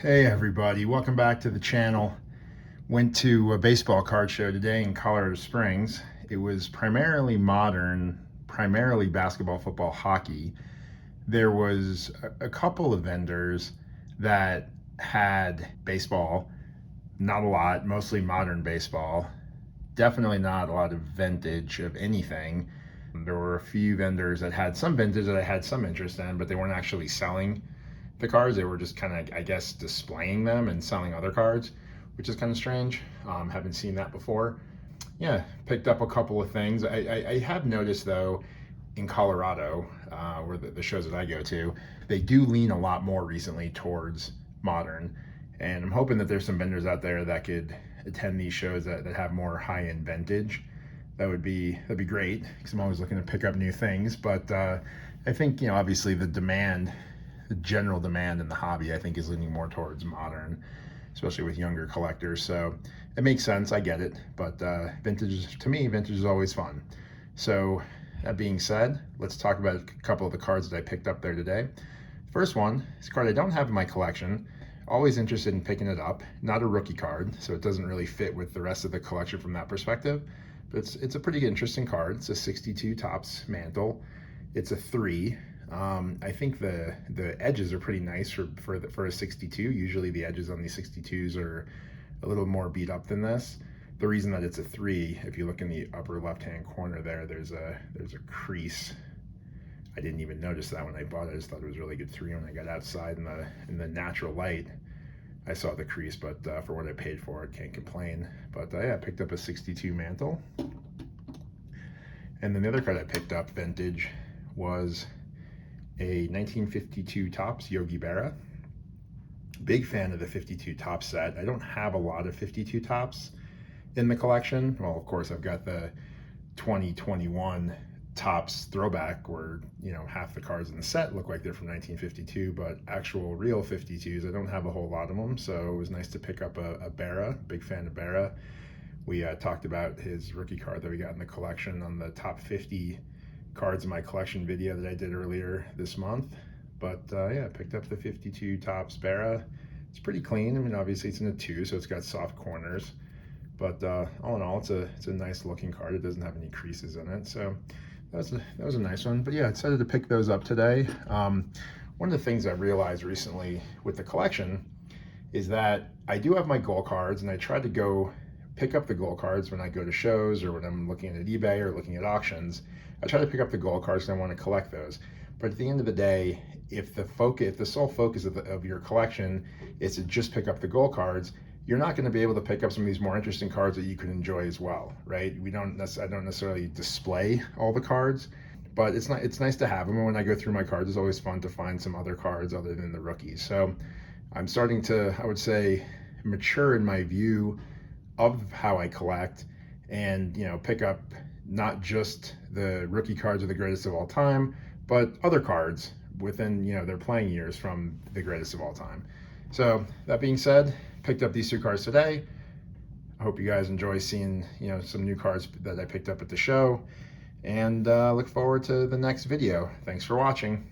Hey everybody, welcome back to the channel. Went to a baseball card show today in Colorado Springs. It was primarily modern, primarily basketball, football, hockey. There was a couple of vendors that had baseball, not a lot, mostly modern baseball. Definitely not a lot of vintage of anything. There were a few vendors that had some vintage that I had some interest in, but they weren't actually selling the cards. They were just kind of, I guess, displaying them and selling other cards, which is kind of strange. Haven't seen that before. Yeah, picked up a couple of things. I have noticed though, in Colorado, where the shows that I go to, they do lean a lot more recently towards modern. And I'm hoping that there's some vendors out there that could attend these shows that have more high-end vintage. That'd be great because I'm always looking to pick up new things. But I think, obviously the general demand in the hobby, I think, is leaning more towards modern, especially with younger collectors. So it makes sense. I get it. But vintage, to me, vintage is always fun. So that being said, let's talk about a couple of the cards that I picked up there today. First one is a card I don't have in my collection. Always interested in picking it up. Not a rookie card, so it doesn't really fit with the rest of the collection from that perspective. But it's a pretty interesting card. It's a 62 Topps mantle. It's a 3. I think the edges are pretty nice for a 62. Usually the edges on these 62s are a little more beat up than this. The reason that it's a 3, if you look in the upper left-hand corner there, there's a crease. I didn't even notice that when I bought it. I just thought it was a really good 3 when I got outside in the natural light. I saw the crease, but for what I paid for it, can't complain. But yeah, I picked up a 62 mantle. And then the other card I picked up vintage was a 1952 Topps Yogi Berra. Big fan of the 52 Topps set. I don't have a lot of 52 Topps in the collection. Well, of course, I've got the 2021 Topps throwback where, half the cards in the set look like they're from 1952, but actual real 52s, I don't have a whole lot of them. So it was nice to pick up a Berra. Big fan of Berra. We talked about his rookie card that we got in the collection on the top 50 cards in my collection video that I did earlier this month. But yeah, I picked up the 52 Topps Berra. It's pretty clean. I mean, obviously it's in a 2, so it's got soft corners. But all in all, it's a nice looking card. It doesn't have any creases in it. So that was a nice one. But yeah, I decided to pick those up today. One of the things I realized recently with the collection is that I do have my goal cards, and I try to go pick up the goal cards when I go to shows or when I'm looking at eBay or looking at auctions. I try to pick up the goal cards because I want to collect those. But at the end of the day, if the sole focus of your collection is to just pick up the goal cards, you're not going to be able to pick up some of these more interesting cards that you could enjoy as well, right? I don't necessarily display all the cards, but it's nice to have them. And when I go through my cards, it's always fun to find some other cards other than the rookies. So I'm starting to, I would say, mature in my view of how I collect, and pick up not just the rookie cards of the greatest of all time, but other cards within their playing years from the greatest of all time. So that being said, picked up these 2 cards today. I hope you guys enjoy seeing some new cards that I picked up at the show, and look forward to the next video. Thanks for watching.